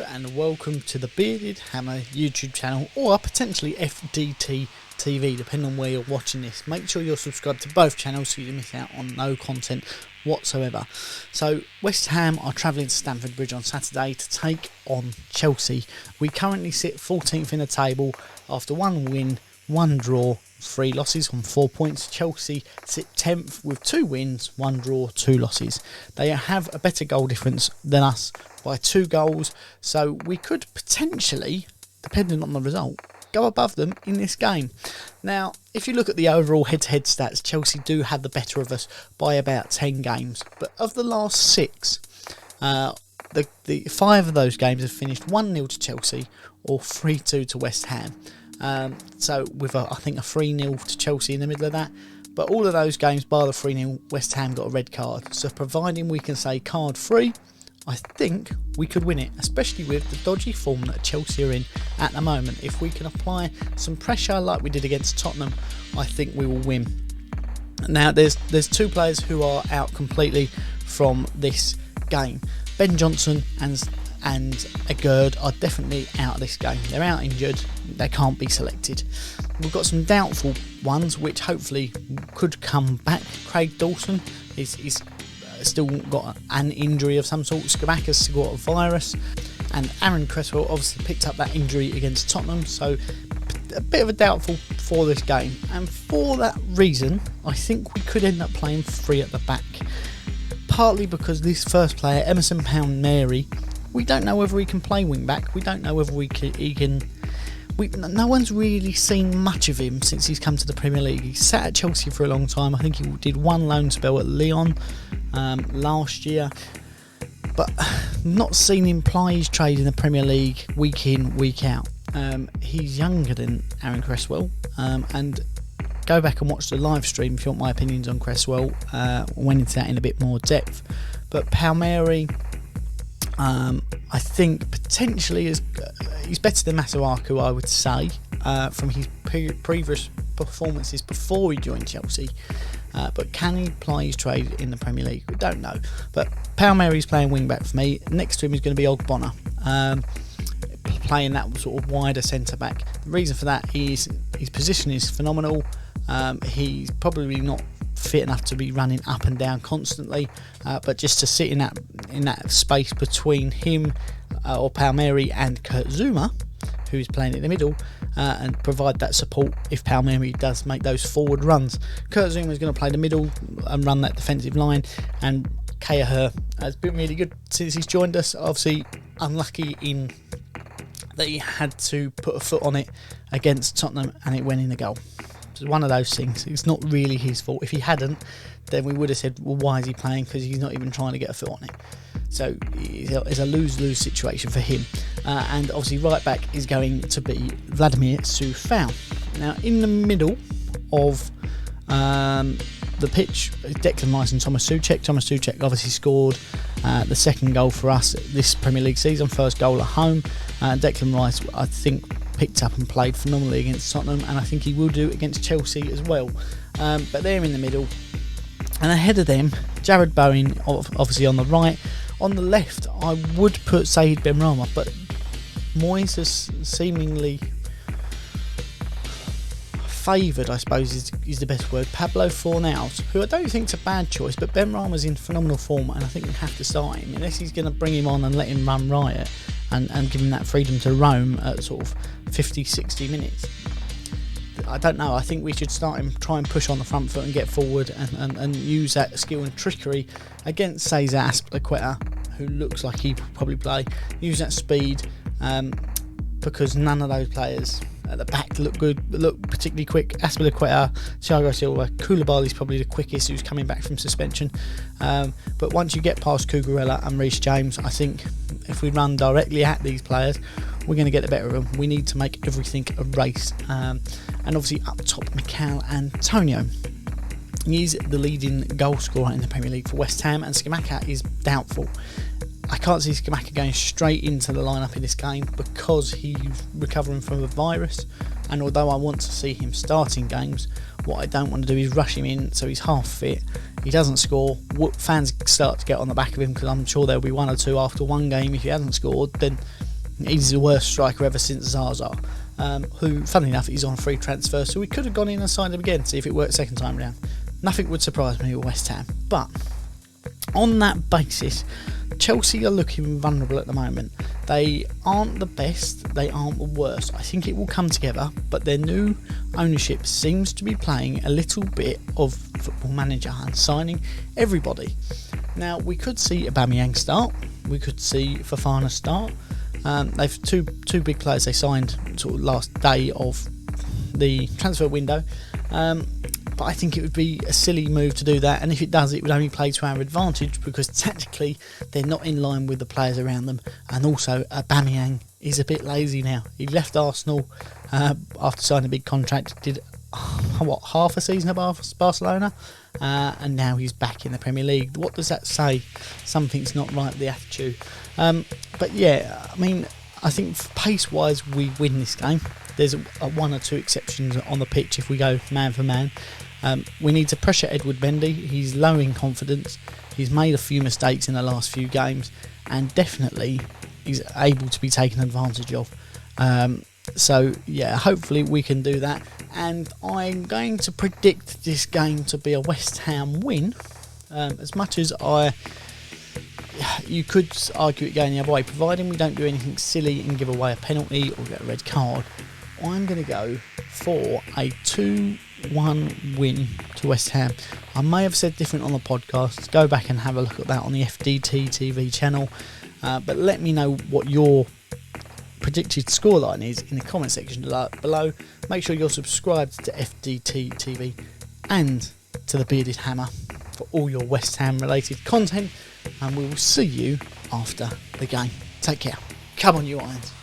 and welcome to the Bearded Hammer YouTube channel, or potentially FDT-TV, depending on where you're watching this. Make sure you're subscribed to both channels so you don't miss out on no content whatsoever. So West Ham are travelling to Stamford Bridge on Saturday to take on Chelsea. We currently sit 14th in the table after one win, one draw, 3 losses on 4 points. Chelsea sit 10th with 2 wins, 1 draw, 2 losses. They have a better goal difference than us by 2 goals, so we could potentially, depending on the result, go above them in this game. Now, if you look at the overall head-to-head stats, Chelsea do have the better of us by about 10 games. But of the last 6, the 5 of those games have finished 1-0 to Chelsea or 3-2 to West Ham. So with I think a 3-0 to Chelsea in the middle of that. But all of those games, bar the 3-0, West Ham got a red card. So providing we can say card free, I think we could win it, especially with the dodgy form that Chelsea are in at the moment. If we can apply some pressure like we did against Tottenham, I think we will win. Now there's 2 players who are out completely from this game. Ben Johnson and Agurd are definitely out of this game. They're out injured, they can't be selected. We've got some doubtful ones which hopefully could come back. Craig Dawson is still got an injury of some sort. Scamacca's still got a virus, and Aaron Cresswell obviously picked up that injury against Tottenham, so a bit of a doubtful for this game. And for that reason, I think we could end up playing 3 at the back, partly because this first player, Emerson Palmieri, we don't know whether he can play wing back. We don't know whether he can. No one's really seen much of him since he's come to the Premier League. He sat at Chelsea for a long time. I think he did 1 loan spell at Lyon last year, but not seen him ply his trade in the Premier League week in, week out. He's younger than Aaron Cresswell, and go back and watch the live stream if you want my opinions on Cresswell. Went into that in a bit more depth, but Palmieri, I think potentially he's better than Masuaku, I would say, from his previous performances before he joined Chelsea. But can he ply his trade in the Premier League? We don't know. But Palmieri's playing wing back for me. Next to him is going to be Ogbonna, playing that sort of wider centre back. The reason for that is his position is phenomenal. He's probably not fit enough to be running up and down constantly, but just to sit in that space between him or Palmieri and Kurt Zouma, who is playing in the middle, and provide that support if Palmieri does make those forward runs. Kurt Zouma is going to play the middle and run that defensive line, and Cahill has been really good since he's joined us. Obviously unlucky in that he had to put a foot on it against Tottenham and it went in the goal. It's one of those things. It's not really his fault. If he hadn't, then we would have said, well, why is he playing? Because he's not even trying to get a foot on it. So it's a lose-lose situation for him. And obviously right back is going to be Vladimir Coufal. Now in the middle of the pitch, Declan Rice and Thomas Souček. Thomas Souček obviously scored the 2nd goal for us this Premier League season, 1st goal at home. Declan Rice, I think, picked up and played phenomenally against Tottenham, and I think he will do it against Chelsea as well. But they're in the middle, and ahead of them, Jared Bowen, obviously on the right. On the left, I would put Saïd Benrahma, but Moyes has seemingly favoured, I suppose is the best word, Pablo Fornals, who I don't think is a bad choice, but Benrahma's in phenomenal form, and I think we have to start him unless he's going to bring him on and let him run riot and give him that freedom to roam at sort of 50-60 minutes. I don't know. I think we should start him, try and push on the front foot and get forward and use that skill and trickery against Cesar Azpilicueta, who looks like he will probably play. Use that speed, because none of those players at the back look particularly quick. Azpilicueta, Thiago Silva, Koulibaly's probably the quickest, who's coming back from suspension. But once you get past Cucurella and Reece James, I think if we run directly at these players, we're going to get the better of them. We need to make everything a race. And obviously up top, Mikel Antonio. He's the leading goal scorer in the Premier League for West Ham, and Scamacca is doubtful. I can't see Scamacca going straight into the lineup in this game because he's recovering from a virus, and although I want to see him starting games, what I don't want to do is rush him in so he's half fit, he doesn't score, fans start to get on the back of him, because I'm sure there'll be 1 or 2 after one game. If he hasn't scored, then He's the worst striker ever since Zaza, who, funnily enough, is on a free transfer, so we could have gone in and signed him again, see if it worked second time round. Nothing would surprise me with West Ham, but on that basis, Chelsea are looking vulnerable at the moment. They aren't the best, they aren't the worst. I think it will come together, but their new ownership seems to be playing a little bit of Football Manager and signing everybody. Now, we could see Aubameyang start, we could see Fofana start. They've two big players they signed sort of last day of the transfer window. But I think it would be a silly move to do that, and if it does, it would only play to our advantage because tactically they're not in line with the players around them, and also Aubameyang is a bit lazy now. He left Arsenal after signing a big contract, did half a season at Barcelona, and now he's back in the Premier League. What does that say? Something's not right with the attitude. But yeah, I mean, I think pace-wise we win this game. There's one or two exceptions on the pitch if we go man for man. We need to pressure Edward Mendy. He's low in confidence. He's made a few mistakes in the last few games, and definitely he's able to be taken advantage of. So yeah, hopefully we can do that. And I'm going to predict this game to be a West Ham win. As much as you could argue it going the other way, providing we don't do anything silly and give away a penalty or get a red card. I'm going to go for a 2-1 win to West Ham. I may have said different on the podcast. Go back and have a look at that on the FDT-TV channel. But let me know what your predicted scoreline is in the comment section below. Make sure you're subscribed to FDT-TV and to the Bearded Hammer for all your West Ham related content. And we will see you after the game. Take care. Come on, you Irons.